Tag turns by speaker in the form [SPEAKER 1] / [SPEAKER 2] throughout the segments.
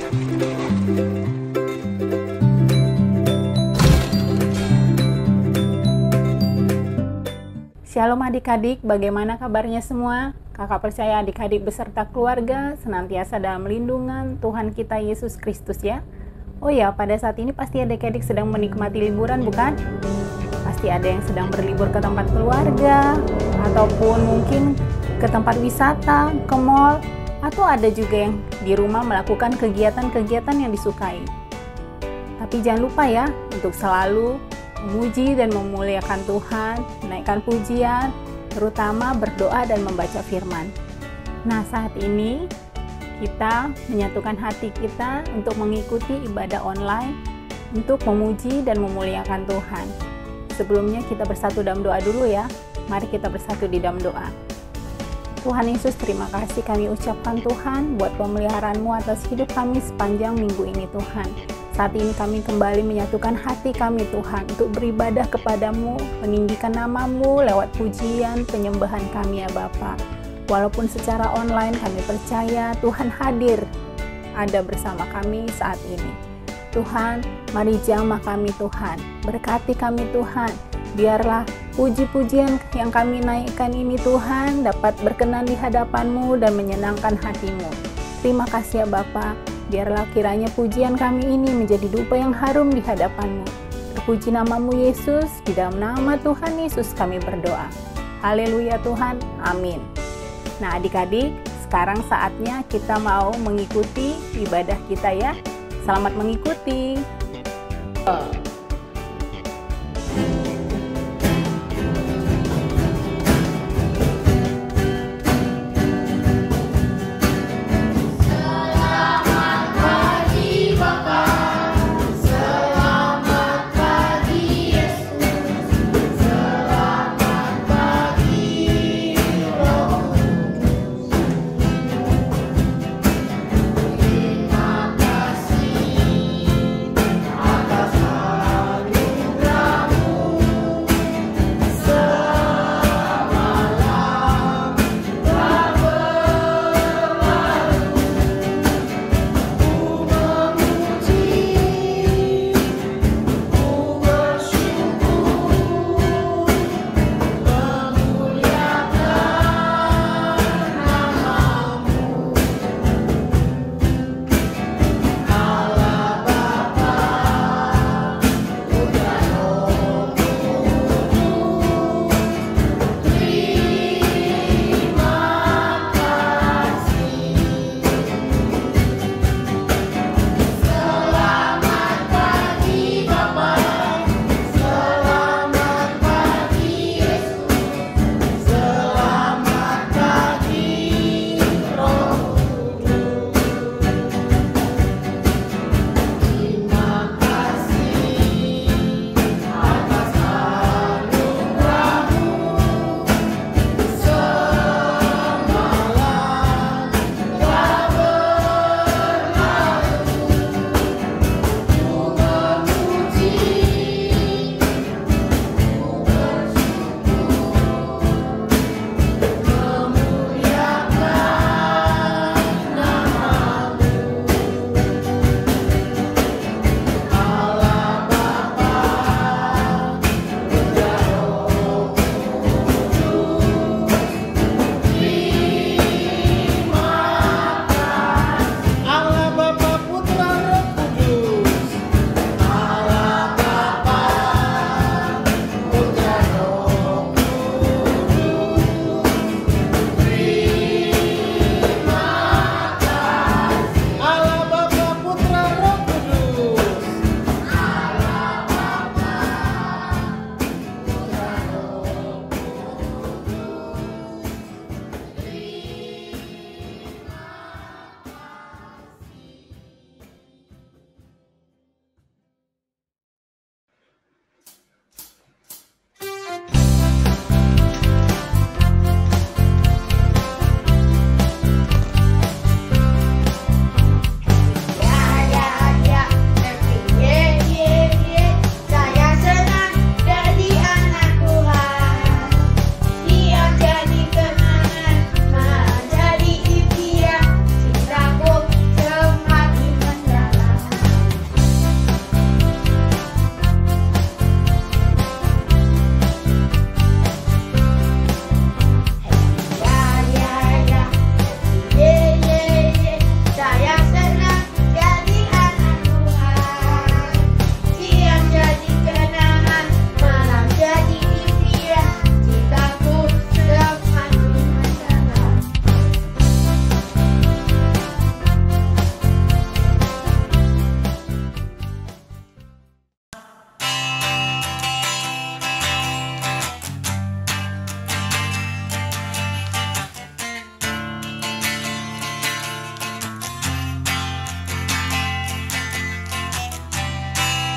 [SPEAKER 1] Shalom adik-adik, bagaimana kabarnya semua? Kakak percaya adik-adik beserta keluarga senantiasa dalam lindungan Tuhan kita Yesus Kristus ya. Oh ya, pada saat ini pasti adik-adik sedang menikmati liburan bukan? Pasti ada yang sedang berlibur ke tempat keluarga, ataupun mungkin ke tempat wisata, ke mall, atau ada juga yang di rumah melakukan kegiatan-kegiatan yang disukai. Tapi jangan lupa ya, untuk selalu memuji dan memuliakan Tuhan, menaikkan pujian, terutama berdoa dan membaca firman. Nah, saat ini kita menyatukan hati kita untuk mengikuti ibadah online untuk memuji dan memuliakan Tuhan. Sebelumnya kita bersatu dalam doa dulu ya. Mari kita bersatu di dalam doa. Tuhan Yesus, terima kasih kami ucapkan Tuhan buat pemeliharaan-Mu atas hidup kami sepanjang minggu ini Tuhan. Saat ini kami kembali menyatukan hati kami Tuhan untuk beribadah kepadamu, meninggikan nama-Mu lewat pujian, penyembahan kami ya Bapa. Walaupun secara online kami percaya Tuhan hadir, ada bersama kami saat ini. Tuhan, mari jamah kami Tuhan, berkati kami Tuhan, biarlah puji-pujian yang kami naikkan ini Tuhan dapat berkenan di hadapan-Mu dan menyenangkan hati-Mu. Terima kasih ya Bapa. Biarlah kiranya pujian kami ini menjadi dupa yang harum di hadapan-Mu. Terpuji nama-Mu Yesus, di dalam nama Tuhan Yesus kami berdoa. Haleluya Tuhan, amin. Nah adik-adik, sekarang saatnya kita mau mengikuti ibadah kita ya. Selamat mengikuti.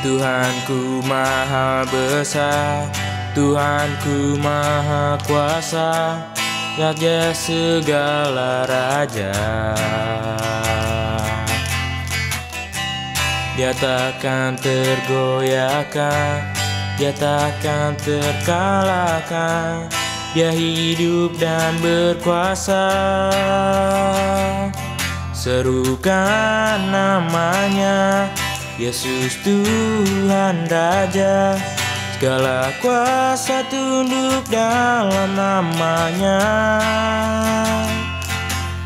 [SPEAKER 2] Tuhanku maha besar, Tuhanku maha kuasa, Raja segala raja. Dia takkan tergoyahkan, Dia takkan terkalahkan, Dia hidup dan berkuasa. Serukan namanya, Yesus Tuhan Raja. Segala kuasa tunduk dalam namanya.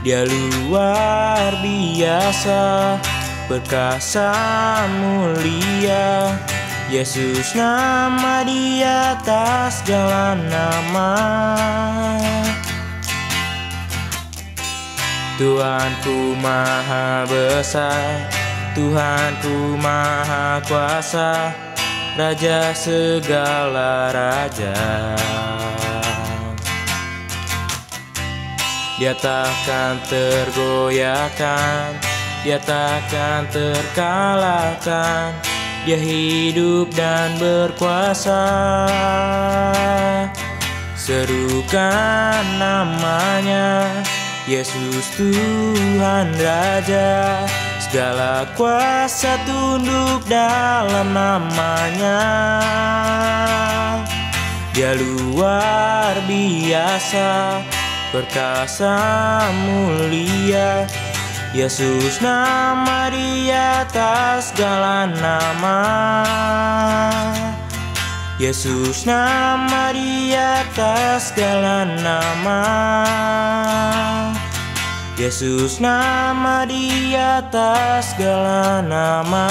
[SPEAKER 2] Dia luar biasa, perkasa mulia. Yesus nama di atas segala nama. Tuhanku maha besar, Tuhanku maha kuasa, Raja segala raja. Dia takkan tergoyahkan, Dia takkan terkalahkan, Dia hidup dan berkuasa. Serukan namanya, Yesus Tuhan Raja. Segala kuasa tunduk dalam namanya. Dia luar biasa, perkasa mulia. Yesus nama di atas segala nama. Yesus nama di atas segala nama. Yesus nama di atas segala nama.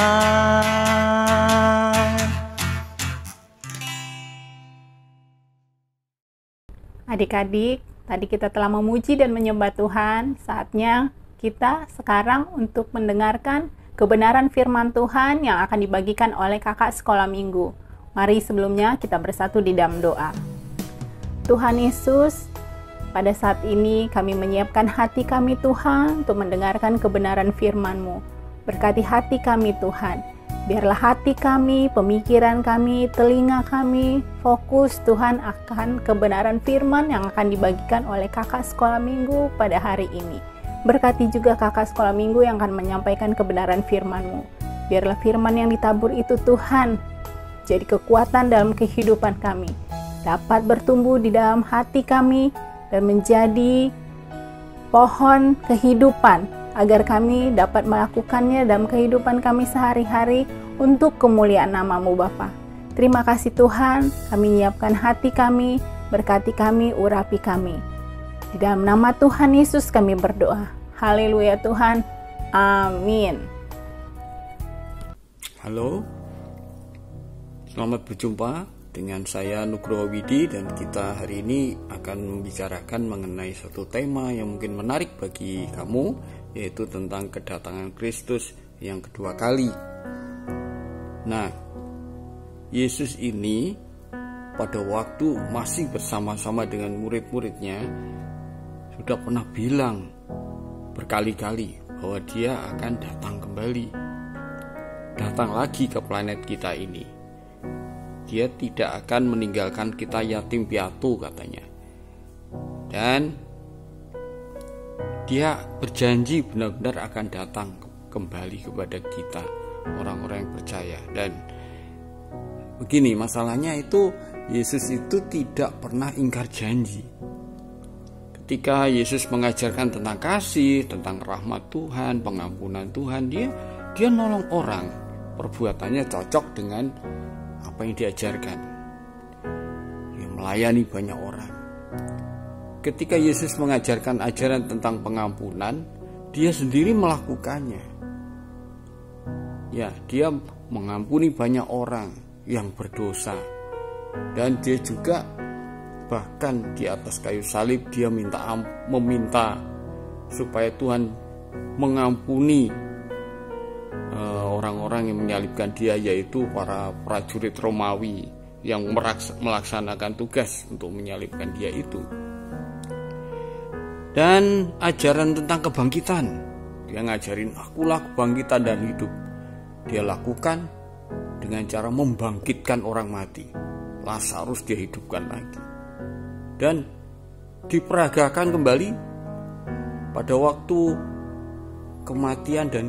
[SPEAKER 1] Adik-adik, tadi kita telah memuji dan menyembah Tuhan. Saatnya kita sekarang untuk mendengarkan kebenaran firman Tuhan yang akan dibagikan oleh kakak sekolah minggu. Mari sebelumnya kita bersatu di dalam doa. Tuhan Yesus, pada saat ini kami menyiapkan hati kami Tuhan untuk mendengarkan kebenaran firman-Mu. Berkati hati kami Tuhan. Biarlah hati kami, pemikiran kami, telinga kami fokus Tuhan akan kebenaran firman yang akan dibagikan oleh kakak sekolah minggu pada hari ini. Berkati juga kakak sekolah minggu yang akan menyampaikan kebenaran firman-Mu. Biarlah firman yang ditabur itu Tuhan jadi kekuatan dalam kehidupan kami, dapat bertumbuh di dalam hati kami dan menjadi pohon kehidupan agar kami dapat melakukannya dalam kehidupan kami sehari-hari untuk kemuliaan nama-Mu Bapa. Terima kasih Tuhan, kami nyiapkan hati kami, berkati kami, urapi kami. Di dalam nama Tuhan Yesus kami berdoa. Haleluya Tuhan. Amin.
[SPEAKER 3] Halo, selamat berjumpa dengan saya Nugroho Widi, dan kita hari ini akan membicarakan mengenai satu tema yang mungkin menarik bagi kamu, yaitu tentang kedatangan Kristus yang kedua kali. Nah, Yesus ini pada waktu masih bersama-sama dengan murid-muridnya sudah pernah bilang berkali-kali bahwa Dia akan datang kembali, datang lagi ke planet kita ini. Dia tidak akan meninggalkan kita yatim piatu katanya. Dan Dia berjanji benar-benar akan datang kembali kepada kita, orang-orang yang percaya. Dan begini, masalahnya itu Yesus itu tidak pernah ingkar janji. Ketika Yesus mengajarkan tentang kasih, tentang rahmat Tuhan, pengampunan Tuhan, dia nolong orang. Perbuatannya cocok dengan apa yang diajarkan. Dia melayani banyak orang. Ketika Yesus mengajarkan ajaran tentang pengampunan, Dia sendiri melakukannya. Ya, Dia mengampuni banyak orang yang berdosa. Dan Dia juga bahkan di atas kayu salib Dia meminta supaya Tuhan mengampuni orang-orang yang menyalibkan Dia, yaitu para prajurit Romawi yang melaksanakan tugas untuk menyalibkan Dia itu. Dan ajaran tentang kebangkitan, Dia ngajarin akulah kebangkitan dan hidup. Dia lakukan dengan cara membangkitkan orang mati. Lazarus dia hidupkan lagi. Dan diperagakan kembali pada waktu kematian dan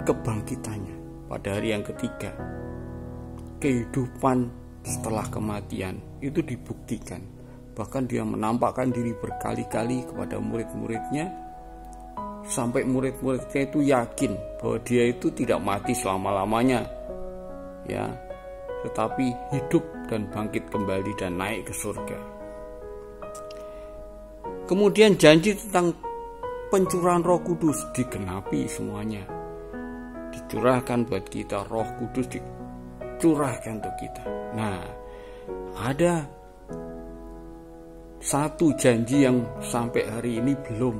[SPEAKER 3] kebangkitannya. Pada hari yang ketiga, kehidupan setelah kematian itu dibuktikan. Bahkan dia menampakkan diri berkali-kali kepada murid-muridnya, sampai murid-muridnya itu yakin bahwa dia itu tidak mati selama-lamanya, ya, tetapi hidup dan bangkit kembali dan naik ke surga. Kemudian janji tentang pencurahan Roh Kudus digenapi semuanya. Dicurahkan buat kita, Roh Kudus dicurahkan untuk kita. Nah, ada satu janji yang sampai hari ini belum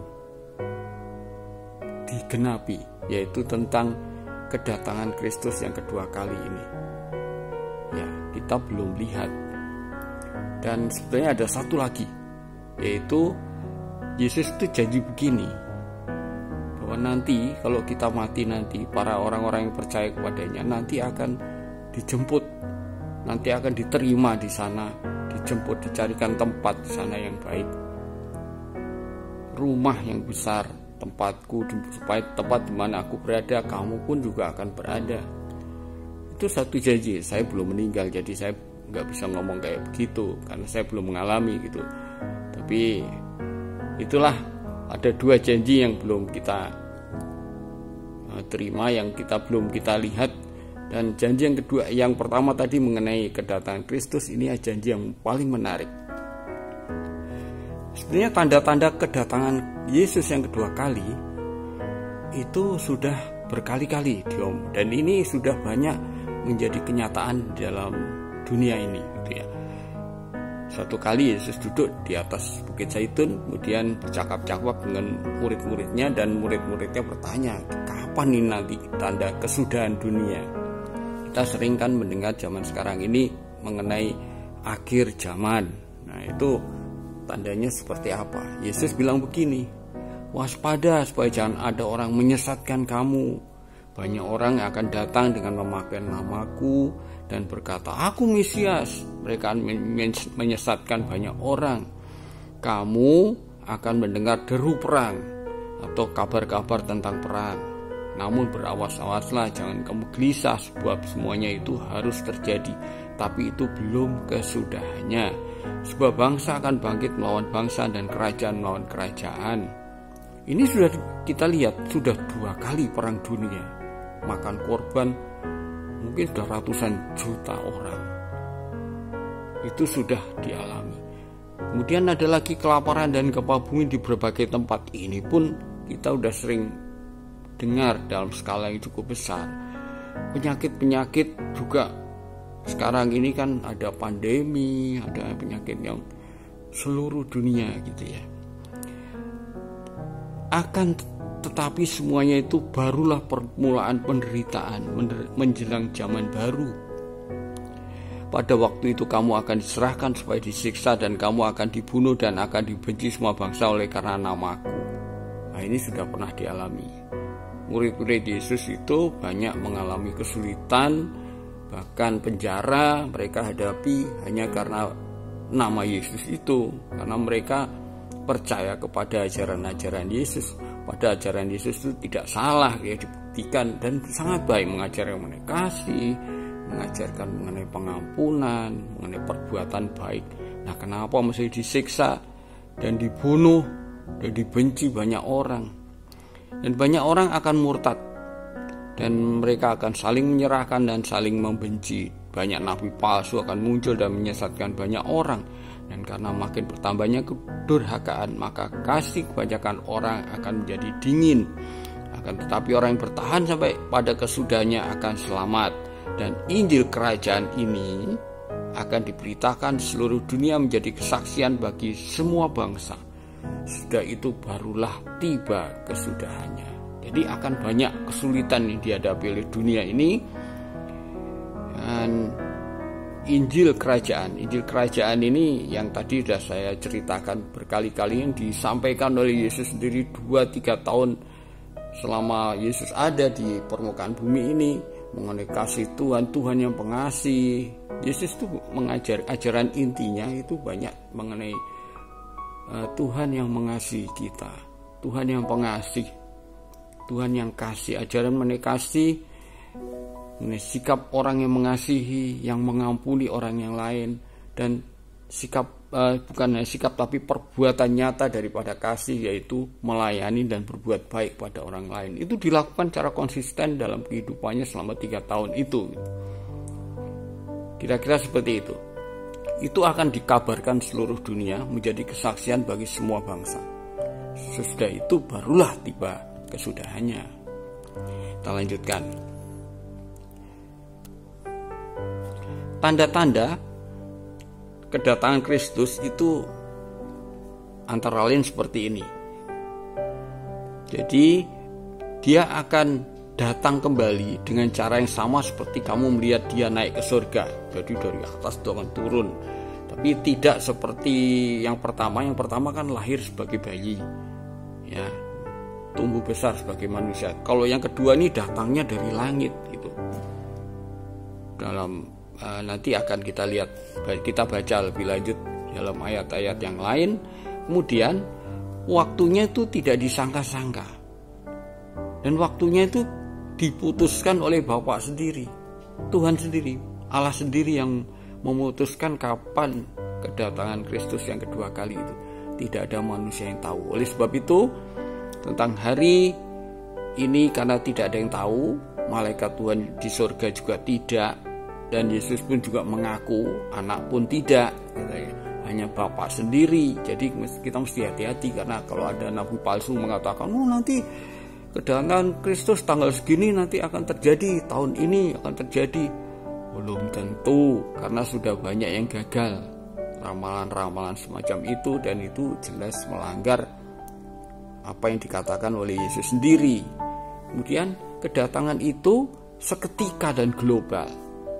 [SPEAKER 3] digenapi, yaitu tentang kedatangan Kristus yang kedua kali ini. Ya, kita belum lihat. Dan sebenarnya ada satu lagi, yaitu Yesus itu janji begini, bahwa nanti kalau kita mati nanti, para orang-orang yang percaya kepadanya nanti akan dijemput, nanti akan diterima di sana, dijemput, dicarikan tempat di sana yang baik, rumah yang besar, tempatku, supaya tempat di mana aku berada, kamu pun juga akan berada. Itu satu janji. Saya belum meninggal, jadi saya nggak bisa ngomong kayak begitu karena saya belum mengalami gitu. Tapi itulah, ada dua janji yang belum kita terima, yang belum kita lihat. Dan janji yang kedua, yang pertama tadi mengenai kedatangan Kristus, ini adalah janji yang paling menarik. Sebenarnya tanda-tanda kedatangan Yesus yang kedua kali itu sudah berkali-kali dan ini sudah banyak menjadi kenyataan dalam dunia ini, gitu ya. Suatu kali Yesus duduk di atas Bukit Zaitun, kemudian bercakap-cakap dengan murid-muridnya, dan murid-muridnya bertanya, kapan ini nanti tanda kesudahan dunia? Kita sering kan mendengar zaman sekarang ini mengenai akhir zaman. Nah, itu tandanya seperti apa? Yesus bilang begini, waspada supaya jangan ada orang menyesatkan kamu. Banyak orang akan datang dengan memakai namaku dan berkata, aku Mesias. Mereka akan menyesatkan banyak orang. Kamu akan mendengar deru perang atau kabar-kabar tentang perang. Namun berawas-awaslah, jangan kamu gelisah, sebab semuanya itu harus terjadi, tapi itu belum kesudahannya. Sebab bangsa akan bangkit melawan bangsa dan kerajaan melawan kerajaan. Ini sudah kita lihat, sudah 2 kali perang dunia, makan korban mungkin sudah ratusan juta orang. Itu sudah dialami. Kemudian ada lagi kelaparan dan gempa bumi di berbagai tempat. Ini pun kita sudah sering dengar dalam skala yang cukup besar. Penyakit-penyakit juga sekarang ini kan ada pandemi, ada penyakit yang seluruh dunia gitu ya. Akan tetapi semuanya itu barulah permulaan penderitaan menjelang zaman baru. Pada waktu itu kamu akan diserahkan supaya disiksa, dan kamu akan dibunuh dan akan dibenci semua bangsa oleh karena namaku. Nah, ini sudah pernah dialami. Murid-murid Yesus itu banyak mengalami kesulitan, bahkan penjara mereka hadapi hanya karena nama Yesus itu, karena mereka percaya kepada ajaran-ajaran Yesus. Pada ajaran Yesus itu tidak salah, ya, dibuktikan, dan sangat baik, mengajarkan mengenai kasih, mengajarkan mengenai pengampunan, mengenai perbuatan baik. Nah, kenapa mesti disiksa dan dibunuh dan dibenci banyak orang? Dan banyak orang akan murtad, dan mereka akan saling menyerahkan dan saling membenci. Banyak nabi palsu akan muncul dan menyesatkan banyak orang. Dan karena makin bertambahnya kedurhakaan, maka kasih kebanyakan orang akan menjadi dingin. Akan tetapi orang yang bertahan sampai pada kesudahannya akan selamat. Dan Injil kerajaan ini akan diberitakan di seluruh dunia menjadi kesaksian bagi semua bangsa. Sudah itu barulah tiba kesudahannya. Jadi akan banyak kesulitan yang dihadapi oleh dunia ini. Dan Injil kerajaan ini yang tadi sudah saya ceritakan berkali-kali, yang disampaikan oleh Yesus sendiri 2-3 tahun selama Yesus ada di permukaan bumi ini, mengenai kasih Tuhan, Tuhan yang pengasih. Yesus itu mengajar, ajaran intinya itu banyak mengenai Tuhan yang mengasihi kita, Tuhan yang pengasih, Tuhan yang kasih. Ajaran mengenai kasih, mengenai sikap orang yang mengasihi, yang mengampuni orang yang lain, dan sikap bukan hanya sikap tapi perbuatan nyata daripada kasih, yaitu melayani dan berbuat baik pada orang lain. Itu dilakukan secara konsisten dalam kehidupannya selama 3 tahun itu. Kira-kira seperti itu. Itu akan dikabarkan seluruh dunia, menjadi kesaksian bagi semua bangsa. Sesudah itu barulah tiba kesudahannya. Kita lanjutkan. Tanda-tanda kedatangan Kristus itu antara lain seperti ini. Jadi dia akan datang kembali dengan cara yang sama seperti kamu melihat dia naik ke surga. Jadi dari atas itu akan turun. Tapi tidak seperti yang pertama. Yang pertama kan lahir sebagai bayi, ya, tumbuh besar sebagai manusia. Kalau yang kedua ini datangnya dari langit gitu. Dalam nanti akan kita lihat, kita baca lebih lanjut dalam ayat-ayat yang lain. Kemudian waktunya itu tidak disangka-sangka, dan waktunya itu diputuskan oleh Bapa sendiri, Tuhan sendiri, Allah sendiri yang memutuskan kapan kedatangan Kristus yang kedua kali itu. Tidak ada manusia yang tahu. Oleh sebab itu, tentang hari ini karena tidak ada yang tahu, malaikat Tuhan di surga juga tidak, dan Yesus pun juga mengaku, anak pun tidak, hanya Bapa sendiri. Jadi kita mesti hati-hati, karena kalau ada nabi palsu mengatakan, nanti kedatangan Kristus tanggal segini nanti akan terjadi, tahun ini akan terjadi. Belum tentu, karena sudah banyak yang gagal ramalan-ramalan semacam itu, dan itu jelas melanggar apa yang dikatakan oleh Yesus sendiri. Kemudian kedatangan itu seketika dan global,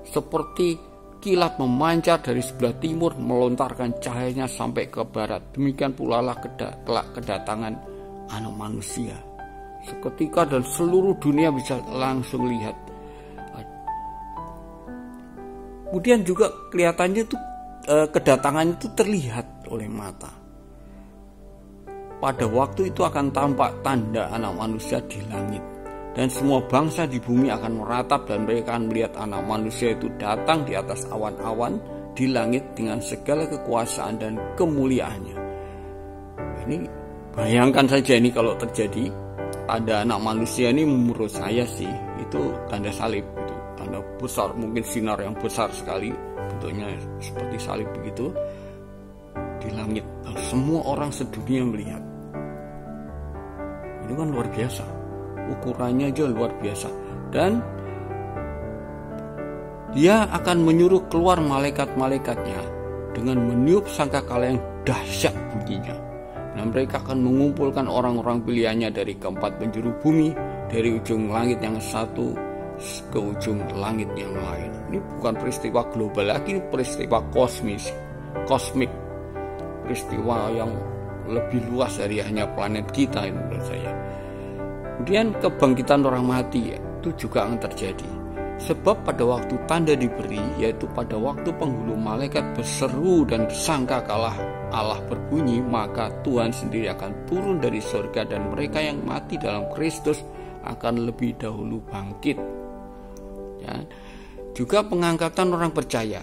[SPEAKER 3] seperti kilat memancar dari sebelah timur melontarkan cahayanya sampai ke barat. Demikian pula lah kedatangan Anak Manusia. Seketika dan seluruh dunia bisa langsung lihat. Kemudian juga kelihatannya itu kedatangan itu terlihat oleh mata. Pada waktu itu akan tampak tanda Anak Manusia di langit, dan semua bangsa di bumi akan meratap, dan mereka akan melihat Anak Manusia itu datang di atas awan-awan di langit dengan segala kekuasaan dan kemuliaannya. Ini bayangkan saja ini kalau terjadi. Tanda Anak Manusia ini menurut saya sih itu tanda salib, itu tanda besar, mungkin sinar yang besar sekali, bentuknya seperti salib begitu di langit, dan semua orang sedunia melihat. Itu kan luar biasa, ukurannya aja luar biasa. Dan dia akan menyuruh keluar malaikat-malaikatnya dengan meniup sangkakala yang dahsyat bunyinya. Nah, mereka akan mengumpulkan orang-orang pilihannya dari keempat penjuru bumi, dari ujung langit yang satu ke ujung langit yang lain. Ini bukan peristiwa global lagi, ini peristiwa kosmik, peristiwa yang lebih luas dari hanya planet kita ini menurut saya. Kemudian kebangkitan orang mati itu juga akan terjadi. Sebab pada waktu tanda diberi, yaitu pada waktu penghulu malaikat berseru dan sangkakala Allah berbunyi, maka Tuhan sendiri akan turun dari surga, dan mereka yang mati dalam Kristus akan lebih dahulu bangkit. Ya. Juga pengangkatan orang percaya.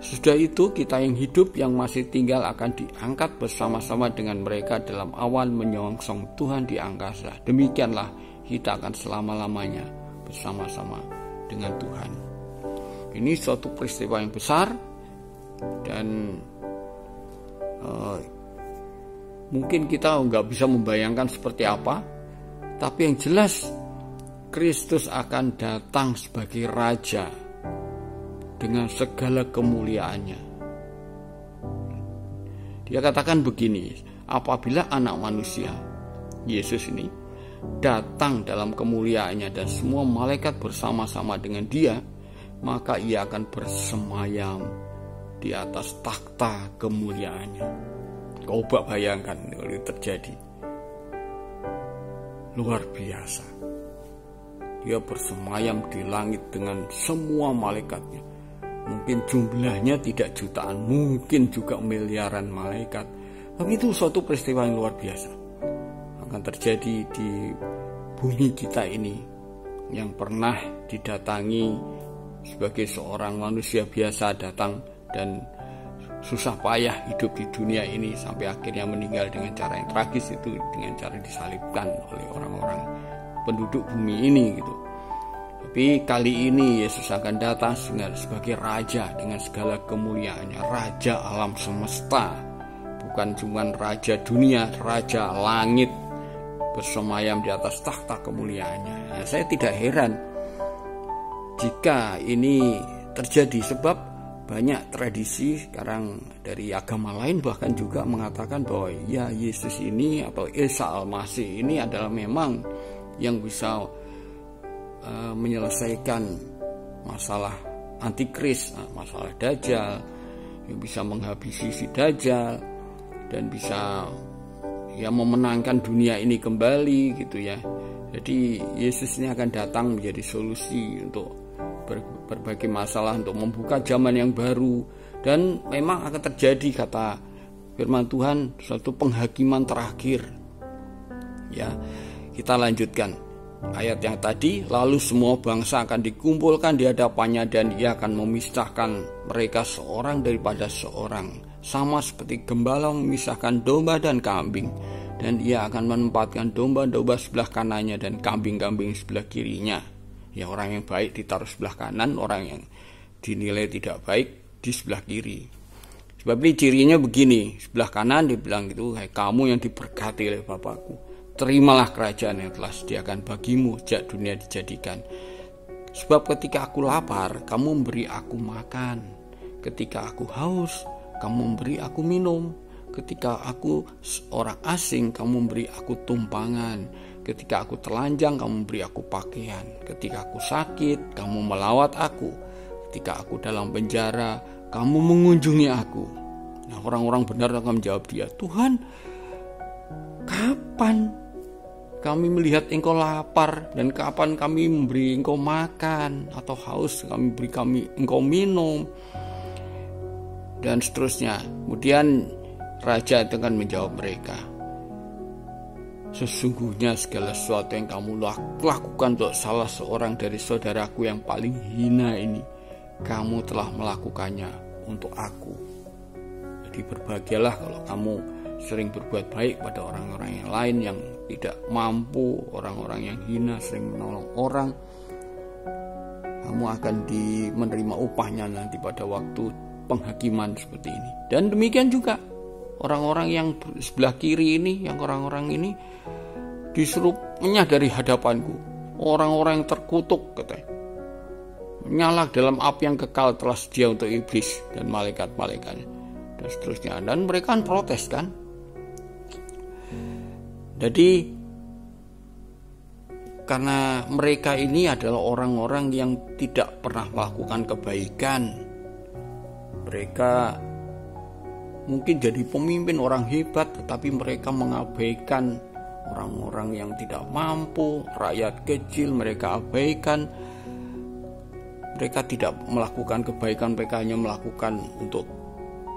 [SPEAKER 3] Sudah itu kita yang hidup yang masih tinggal akan diangkat bersama-sama dengan mereka dalam awan menyongsong Tuhan di angkasa. Demikianlah kita akan selama-lamanya bersama-sama dengan Tuhan. Ini suatu peristiwa yang besar, dan mungkin kita nggak bisa membayangkan seperti apa, tapi yang jelas Kristus akan datang sebagai Raja dengan segala kemuliaannya. Dia katakan begini, apabila Anak Manusia, Yesus ini, datang dalam kemuliaannya dan semua malaikat bersama-sama dengan dia, maka ia akan bersemayam di atas takhta kemuliaannya. Coba bayangkan kalau itu terjadi. Luar biasa. Dia bersemayam di langit dengan semua malaikatnya. Mungkin jumlahnya tidak jutaan, mungkin juga miliaran malaikat. Tapi itu suatu peristiwa yang luar biasa akan terjadi di bumi kita ini, yang pernah didatangi sebagai seorang manusia biasa, datang dan susah payah hidup di dunia ini sampai akhirnya meninggal dengan cara yang tragis, itu dengan cara disalibkan oleh orang-orang penduduk bumi ini gitu. Tapi kali ini Yesus akan datang sebagai raja dengan segala kemuliaannya, raja alam semesta, bukan cuma raja dunia, raja langit, bersemayam di atas takhta kemuliaannya. Nah, saya tidak heran jika ini terjadi, sebab banyak tradisi sekarang dari agama lain bahkan juga mengatakan bahwa ya Yesus ini atau Isa Al-Masih ini adalah memang yang bisa menyelesaikan masalah antikris, masalah Dajjal, yang bisa menghabisi si Dajjal dan bisa ya memenangkan dunia ini kembali gitu ya. Jadi Yesus ini akan datang menjadi solusi untuk berbagai masalah, untuk membuka zaman yang baru, dan memang akan terjadi, kata firman Tuhan, suatu penghakiman terakhir. Ya, kita lanjutkan ayat yang tadi. Lalu semua bangsa akan dikumpulkan di hadapannya, dan ia akan memisahkan mereka seorang daripada seorang, sama seperti gembala memisahkan domba dan kambing. Dan ia akan menempatkan domba-domba sebelah kanannya dan kambing-kambing sebelah kirinya. Ya, orang yang baik ditaruh sebelah kanan, orang yang dinilai tidak baik di sebelah kiri. Sebab ini cirinya begini, sebelah kanan dibilang gitu, "Hai kamu yang diberkati oleh Bapakku, terimalah kerajaan yang telah disediakan bagimu sejak dunia dijadikan. Sebab ketika aku lapar, kamu memberi aku makan. Ketika aku haus, kamu memberi aku minum. Ketika aku orang asing, kamu memberi aku tumpangan. Ketika aku telanjang, kamu memberi aku pakaian. Ketika aku sakit, kamu melawat aku. Ketika aku dalam penjara, kamu mengunjungi aku." Nah, orang-orang benar akan menjawab dia, "Tuhan, kapan kami melihat engkau lapar, dan kapan kami memberi engkau makan, atau haus kami beri engkau minum?" Dan seterusnya. Kemudian raja itu akan menjawab mereka, "Sesungguhnya segala sesuatu yang kamu lakukan untuk salah seorang dari saudaraku yang paling hina ini, kamu telah melakukannya untuk aku." Jadi berbahagialah kalau kamu sering berbuat baik pada orang-orang yang lain yang tidak mampu, orang-orang yang hina, sering menolong orang. Kamu akan menerima upahnya nanti pada waktu penghakiman seperti ini. Dan demikian juga orang-orang yang sebelah kiri ini, yang orang-orang ini disuruh menyadari hadapanku, orang-orang yang terkutuk, katanya, menyala dalam api yang kekal telah sedia untuk iblis dan malaikat-malaikatnya, dan seterusnya. Dan mereka kan protes kan. Jadi karena mereka ini adalah orang-orang yang tidak pernah melakukan kebaikan, mereka mungkin jadi pemimpin, orang hebat, tetapi mereka mengabaikan orang-orang yang tidak mampu, rakyat kecil mereka abaikan. Mereka tidak melakukan kebaikan, mereka hanya melakukan untuk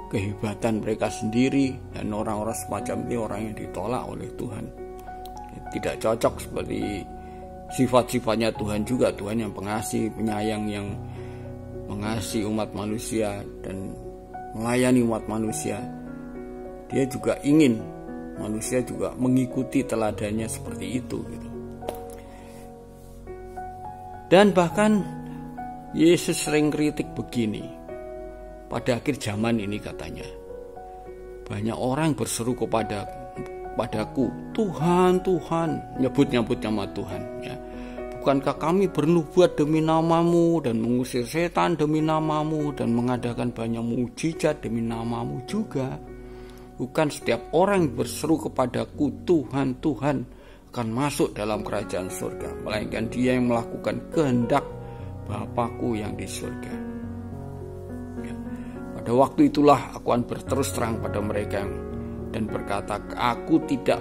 [SPEAKER 3] kehebatan mereka sendiri. Dan orang-orang semacam ini orang yang ditolak oleh Tuhan. Tidak cocok seperti sifat-sifatnya Tuhan juga. Tuhan yang pengasih, penyayang, yang mengasihi umat manusia dan melayani umat manusia. Dia juga ingin manusia juga mengikuti teladannya seperti itu gitu. Dan bahkan Yesus sering kritik begini. Pada akhir zaman ini katanya, banyak orang berseru padaku, "Tuhan, Tuhan," nyebut-nyebut nama Tuhan ya. "Bukankah kami bernubuat demi namamu dan mengusir setan demi namamu dan mengadakan banyak mukjizat demi namamu juga? Bukan setiap orang yang berseru kepadaku, Tuhan, Tuhan, akan masuk dalam kerajaan surga, melainkan dia yang melakukan kehendak Bapakku yang di surga." Ya. Pada waktu itulah aku akan berterus terang pada mereka dan berkata, "Aku tidak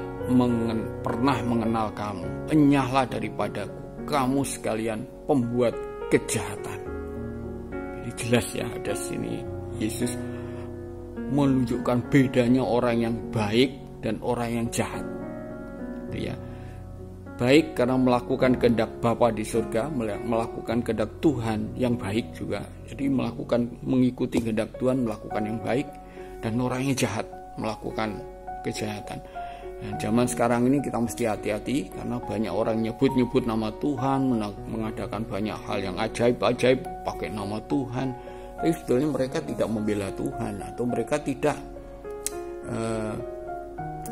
[SPEAKER 3] pernah mengenal kamu, enyahlah daripadaku, kamu sekalian pembuat kejahatan. Jadi jelas ya, ada sini Yesus menunjukkan bedanya orang yang baik dan orang yang jahat. Itu ya. Baik karena melakukan kehendak Bapa di surga, melakukan kehendak Tuhan yang baik juga. Jadi mengikuti kehendak Tuhan, melakukan yang baik, dan orang yang jahat melakukan kejahatan. Nah, zaman sekarang ini kita mesti hati-hati karena banyak orang nyebut-nyebut nama Tuhan, mengadakan banyak hal yang ajaib-ajaib pakai nama Tuhan. Tapi sebetulnya mereka tidak membela Tuhan, atau mereka tidak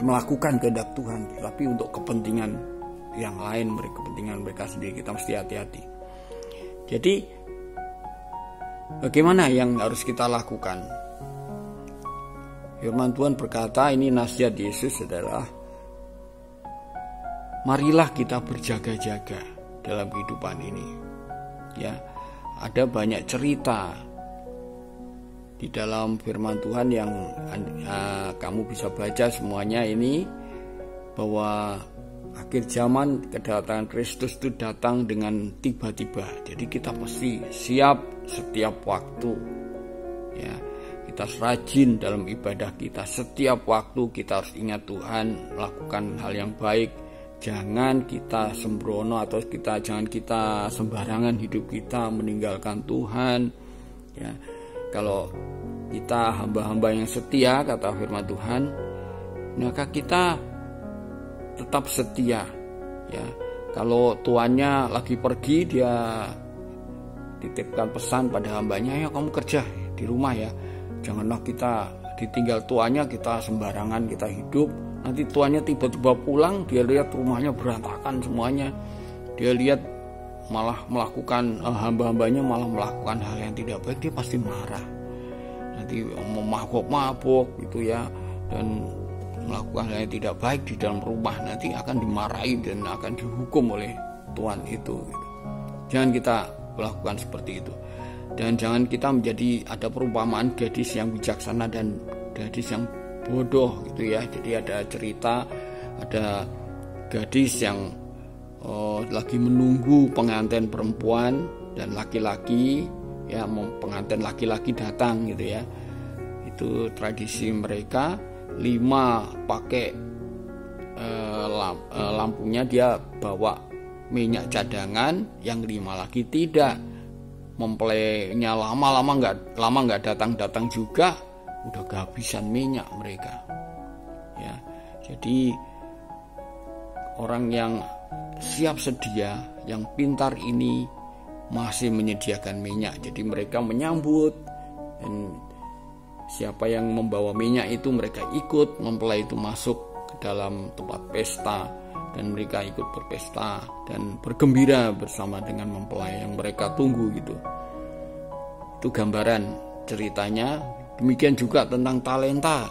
[SPEAKER 3] melakukan kehendak Tuhan, tapi untuk kepentingan yang lain, kepentingan mereka sendiri. Kita mesti hati-hati. Jadi bagaimana yang harus kita lakukan? Firman Tuhan berkata, ini nasihat Yesus adalah, marilah kita berjaga-jaga dalam kehidupan ini. Ya, ada banyak cerita di dalam firman Tuhan yang kamu bisa baca semuanya ini, bahwa akhir zaman kedatangan Kristus itu datang dengan tiba-tiba. Jadi kita mesti siap setiap waktu. Ya, kita rajin dalam ibadah kita. Setiap waktu kita harus ingat Tuhan, melakukan hal yang baik. Jangan kita sembrono, atau jangan kita sembarangan hidup kita meninggalkan Tuhan. Ya, kalau kita hamba-hamba yang setia, kata firman Tuhan, maka kita tetap setia. Ya, kalau tuannya lagi pergi, dia titipkan pesan pada hambanya, ya kamu kerja di rumah ya. Janganlah kita ditinggal tuannya, kita sembarangan kita hidup. Nanti tuannya tiba-tiba pulang, dia lihat rumahnya berantakan semuanya. Dia lihat malah melakukan hamba-hambanya malah melakukan hal yang tidak baik, dia pasti marah. Nanti mabok-mabok gitu ya, dan melakukan hal yang tidak baik di dalam rumah, nanti akan dimarahi dan akan dihukum oleh Tuhan itu. Jangan kita melakukan seperti itu. Dan jangan kita menjadi, ada perumpamaan gadis yang bijaksana dan gadis yang bodoh gitu ya. Jadi ada cerita, ada gadis yang lagi menunggu pengantin perempuan dan laki-laki, ya, pengantin laki-laki datang gitu ya. Itu tradisi mereka. 5 pakai lampunya, dia bawa minyak cadangan, yang 5 lagi tidak. Mempelainya lama nggak datang juga, udah kehabisan minyak mereka. Ya, jadi orang yang siap sedia, yang pintar ini masih menyediakan minyak. Jadi mereka menyambut, dan siapa yang membawa minyak itu mereka ikut, mempelai itu masuk ke dalam tempat pesta, dan mereka ikut berpesta dan bergembira bersama dengan mempelai yang mereka tunggu gitu. Itu gambaran ceritanya. Demikian juga tentang talenta.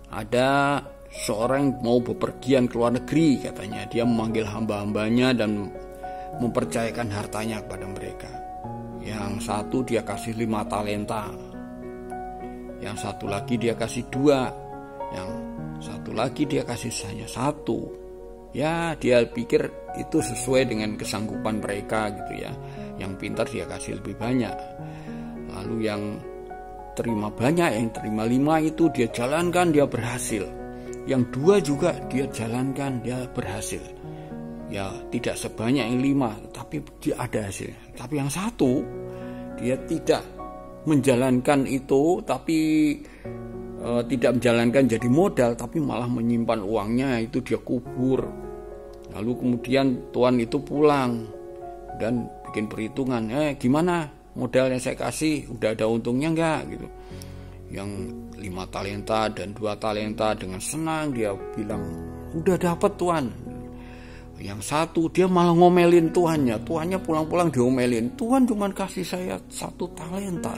[SPEAKER 3] Ada seorang mau bepergian ke luar negeri, katanya dia memanggil hamba-hambanya dan mempercayakan hartanya kepada mereka. Yang satu dia kasih 5 talenta, yang satu lagi dia kasih 2, yang satu lagi dia kasih hanya 1. Ya, dia pikir itu sesuai dengan kesanggupan mereka gitu ya. Yang pintar dia kasih lebih banyak. Lalu yang terima banyak, yang terima 5 itu dia jalankan, dia berhasil. Yang 2 juga dia jalankan, dia berhasil. Ya, tidak sebanyak yang 5, tapi dia ada hasilnya. Tapi yang 1 dia tidak menjalankan itu, tapi tidak menjalankan jadi modal, tapi malah menyimpan uangnya itu dia kubur. Lalu kemudian tuan itu pulang dan bikin perhitungan, gimana modalnya saya kasih, udah ada untungnya enggak gitu. Yang 5 talenta dan 2 talenta dengan senang dia bilang, udah dapat tuan. Yang 1 dia malah ngomelin tuannya pulang-pulang diomelin, Tuhan cuma kasih saya 1 talenta.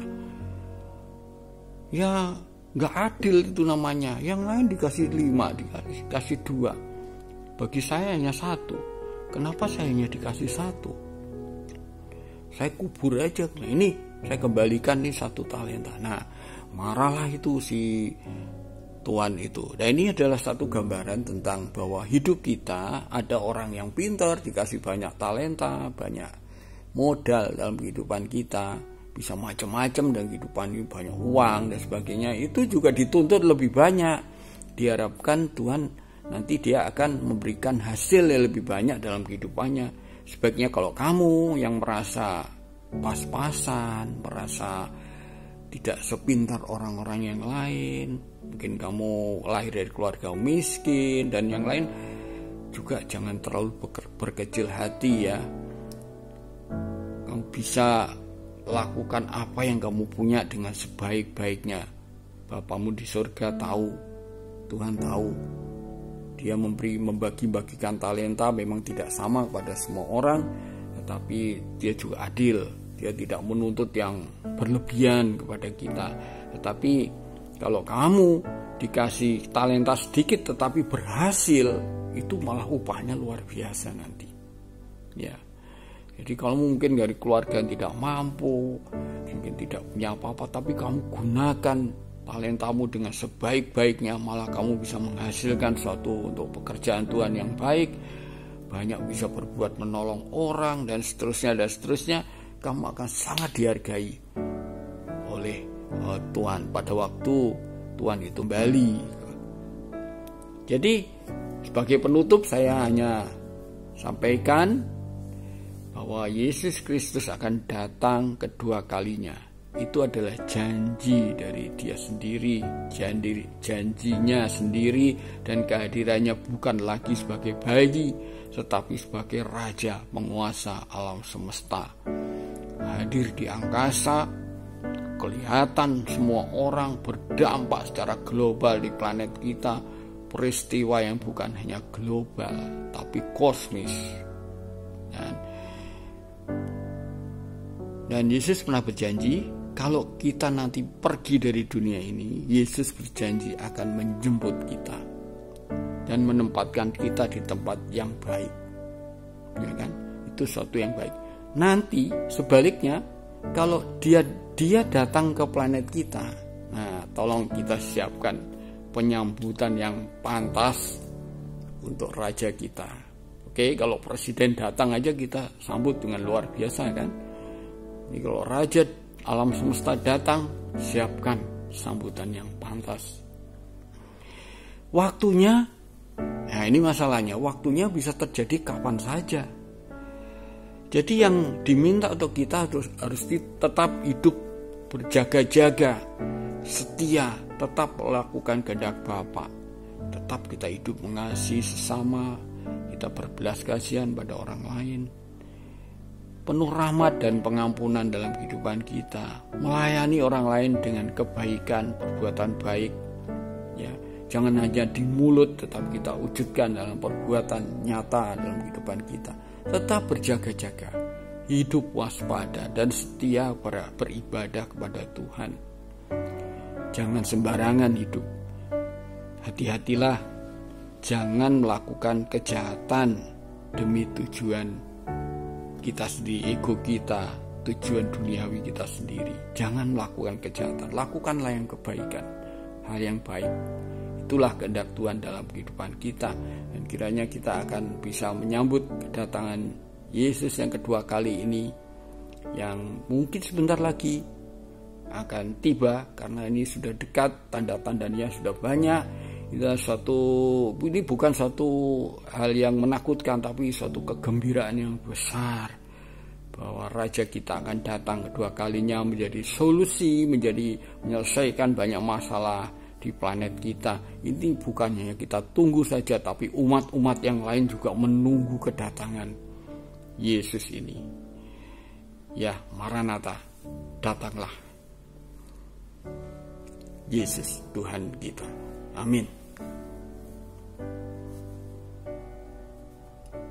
[SPEAKER 3] Ya nggak adil itu namanya. Yang lain dikasih 5, dikasih 2. Bagi saya hanya 1. Kenapa saya hanya dikasih 1? Saya kubur aja. Nah, ini saya kembalikan nih 1 talenta. Nah, marahlah itu si Tuhan itu. Dan ini adalah satu gambaran tentang bahwa hidup kita, ada orang yang pintar, dikasih banyak talenta, banyak modal dalam kehidupan kita, bisa macam-macam dan kehidupan ini banyak uang dan sebagainya, itu juga dituntut lebih banyak. Diharapkan Tuhan nanti dia akan memberikan hasil yang lebih banyak dalam kehidupannya. Sebaiknya kalau kamu yang merasa pas-pasan, merasa tidak sepintar orang-orang yang lain, mungkin kamu lahir dari keluarga miskin dan yang lain, juga jangan terlalu berkecil hati ya. Kamu bisa lakukan apa yang kamu punya dengan sebaik-baiknya. Bapamu di surga tahu, Tuhan tahu. Dia membagi-bagikan talenta memang tidak sama kepada semua orang, tetapi dia juga adil. Dia tidak menuntut yang berlebihan kepada kita. Tetapi kalau kamu dikasih talenta sedikit tetapi berhasil, itu malah upahnya luar biasa nanti. Ya. Jadi kalau mungkin dari keluarga yang tidak mampu, mungkin tidak punya apa-apa, tapi kamu gunakan talentamu dengan sebaik-baiknya, malah kamu bisa menghasilkan suatu untuk pekerjaan Tuhan yang baik, banyak bisa berbuat menolong orang dan seterusnya, kamu akan sangat dihargai oleh Tuhan pada waktu Tuhan itu kembali. Jadi sebagai penutup saya hanya sampaikan bahwa Yesus Kristus akan datang kedua kalinya. Itu adalah janji dari dia sendiri, janjinya sendiri, dan kehadirannya bukan lagi sebagai bayi, tetapi sebagai raja penguasa alam semesta. Hadir di angkasa, kelihatan semua orang, berdampak secara global di planet kita, peristiwa yang bukan hanya global tapi kosmis. Dan Yesus pernah berjanji, kalau kita nanti pergi dari dunia ini, Yesus berjanji akan menjemput kita dan menempatkan kita di tempat yang baik. Ya kan? Itu suatu yang baik. Nanti sebaliknya, kalau dia datang ke planet kita, nah tolong kita siapkan penyambutan yang pantas untuk raja kita. Oke, kalau presiden datang aja kita sambut dengan luar biasa kan. Ini kalau raja alam semesta datang, siapkan sambutan yang pantas. Waktunya, nah ini masalahnya, waktunya bisa terjadi kapan saja. Jadi yang diminta untuk kita harus tetap hidup berjaga-jaga, setia, tetap melakukan kehendak Bapa. Tetap kita hidup mengasihi sesama, kita berbelas kasihan pada orang lain, penuh rahmat dan pengampunan dalam kehidupan kita, melayani orang lain dengan kebaikan, perbuatan baik. Ya, jangan hanya di mulut, tetapi kita wujudkan dalam perbuatan nyata dalam kehidupan kita. Tetap berjaga-jaga, hidup waspada dan setia beribadah kepada Tuhan. Jangan sembarangan hidup. Hati-hatilah, jangan melakukan kejahatan demi tujuan kita sendiri, ego kita, tujuan duniawi kita sendiri. Jangan melakukan kejahatan, lakukanlah yang kebaikan, hal yang baik. Itulah kehendak Tuhan dalam kehidupan kita, dan kiranya kita akan bisa menyambut kedatangan Yesus yang kedua kali ini, yang mungkin sebentar lagi akan tiba, karena ini sudah dekat, tanda-tandanya sudah banyak. Ini bukan suatu hal yang menakutkan, tapi suatu kegembiraan yang besar bahwa Raja kita akan datang kedua kalinya, menjadi solusi, menyelesaikan banyak masalah di planet kita. Ini bukan hanya kita tunggu saja, tapi umat-umat yang lain juga menunggu kedatangan Yesus ini. Ya, Maranatha, datanglah Yesus Tuhan kita. Amin.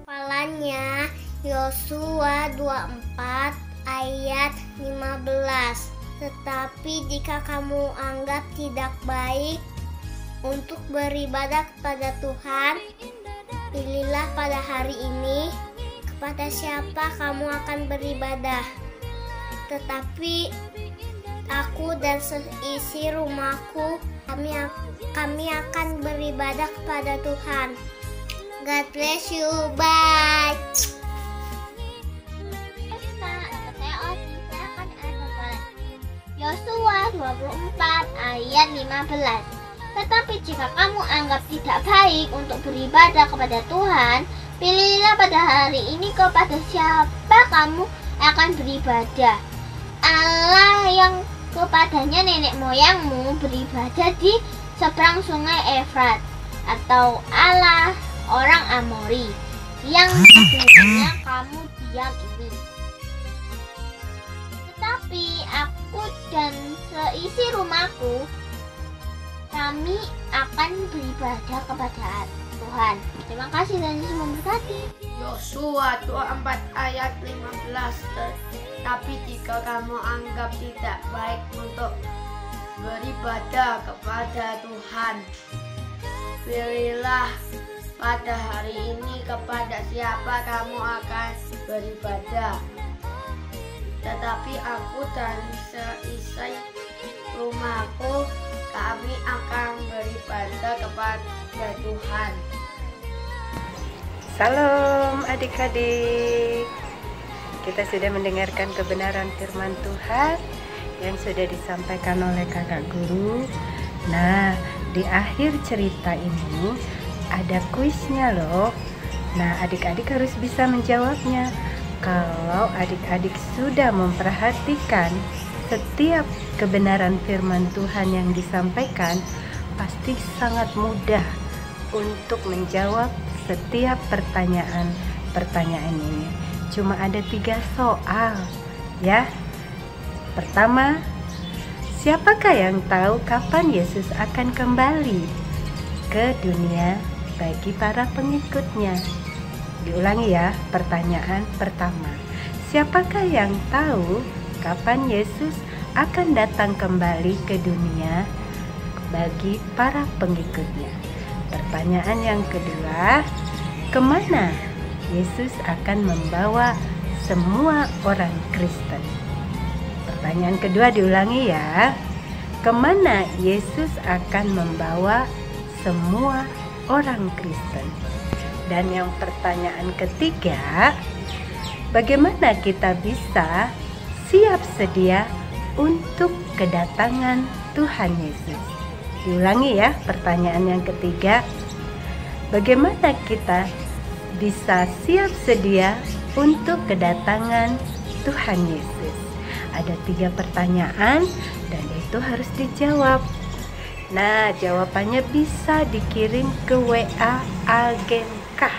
[SPEAKER 4] Hafalannya Yosua 24 ayat 15. Tetapi jika kamu anggap tidak baik untuk beribadah kepada Tuhan, pilihlah pada hari ini kepada siapa kamu akan beribadah. Tetapi aku dan seisi rumahku, kami kami akan beribadah kepada Tuhan. God bless you, bye. Yosua 24 ayat 15. Tetapi jika kamu anggap tidak baik untuk beribadah kepada Tuhan, pilihlah pada hari ini kepada siapa kamu akan beribadah. Allah yang kepadanya nenek moyangmu beribadah di seberang sungai Efrat, atau Allah orang Amori yang sebenarnya kamu diam ini. Tetapi aku dan seisi rumahku, kami akan beribadah kepada Tuhan. Terima kasih dan Yesus memberkati.
[SPEAKER 5] Yosua 24 ayat 15. Tapi jika kamu anggap tidak baik untuk beribadah kepada Tuhan, pilihlah pada hari ini kepada siapa kamu akan beribadah. Tetapi aku dan seisi rumahku, kami akan beribadah kepada Tuhan.
[SPEAKER 6] Salam adik-adik. Kita sudah mendengarkan kebenaran firman Tuhan yang sudah disampaikan oleh kakak guru. Nah, di akhir cerita ini ada kuisnya loh. Nah, adik-adik harus bisa menjawabnya. Kalau adik-adik sudah memperhatikan setiap kebenaran firman Tuhan yang disampaikan, pasti sangat mudah untuk menjawab setiap pertanyaan ini. Cuma ada 3 soal ya. Pertama, siapakah yang tahu kapan Yesus akan kembali ke dunia bagi para pengikutnya? Diulangi ya, pertanyaan pertama. Siapakah yang tahu kapan Yesus akan datang kembali ke dunia bagi para pengikutnya? Pertanyaan yang kedua, kemana Yesus akan membawa semua orang Kristen? Pertanyaan kedua diulangi ya. Kemana Yesus akan membawa semua orang Kristen? Dan yang pertanyaan ketiga, bagaimana kita bisa siap sedia untuk kedatangan Tuhan Yesus? Diulangi ya, pertanyaan yang ketiga, bagaimana kita bisa siap sedia untuk kedatangan Tuhan Yesus? Ada 3 pertanyaan dan itu harus dijawab. Nah, jawabannya bisa dikirim ke WA Agenkah.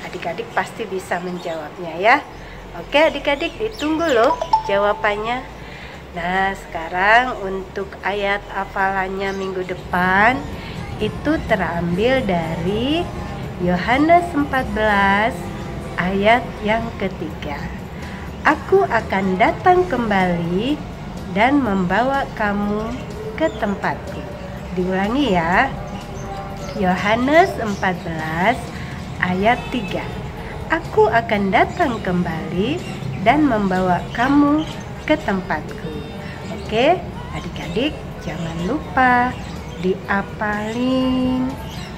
[SPEAKER 6] Adik-adik pasti bisa menjawabnya ya. Oke adik-adik, ditunggu loh jawabannya. Nah, sekarang untuk ayat hafalannya minggu depan itu terambil dari Yohanes 14 ayat yang ketiga. Aku akan datang kembali dan membawa kamu ke tempatku. Diulangi ya. Yohanes 14 ayat 3. Aku akan datang kembali dan membawa kamu ke tempatku. Oke, adik-adik jangan lupa diapalin.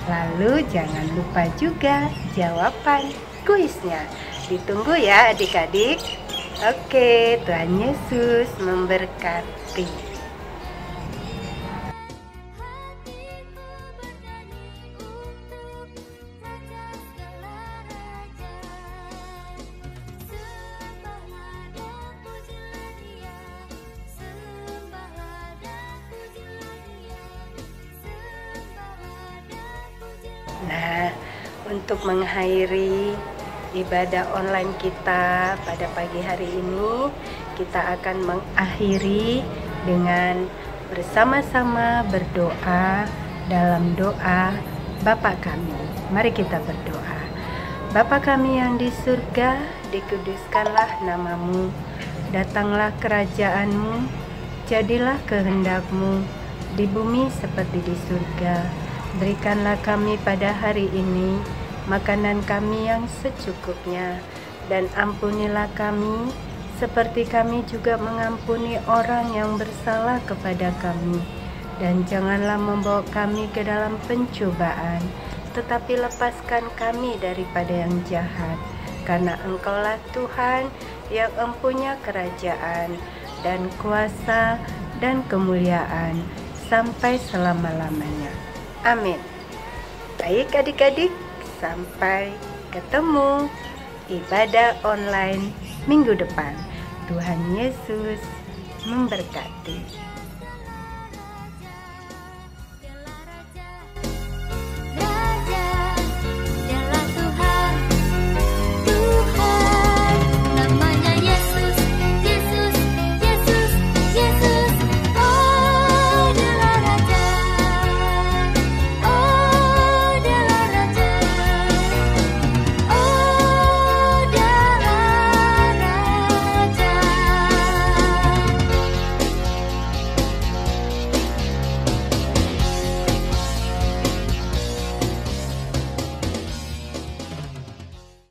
[SPEAKER 6] Lalu jangan lupa juga jawaban kuisnya. Ditunggu ya adik-adik. Oke, Tuhan Yesus memberkati. Nah, untuk mengakhiri ibadah online kita pada pagi hari ini, kita akan mengakhiri dengan bersama-sama berdoa dalam doa Bapa kami. Mari kita berdoa. Bapa kami yang di surga, dikuduskanlah namamu, datanglah kerajaanmu, jadilah kehendakmu di bumi seperti di surga. Berikanlah kami pada hari ini makanan kami yang secukupnya, dan ampunilah kami seperti kami juga mengampuni orang yang bersalah kepada kami. dan janganlah membawa kami ke dalam pencobaan, tetapi lepaskan kami daripada yang jahat. Karena Engkaulah Tuhan yang mempunyai kerajaan dan kuasa dan kemuliaan sampai selama-lamanya. Amin. Baik adik-adik, sampai ketemu ibadah online minggu depan. Tuhan Yesus memberkati.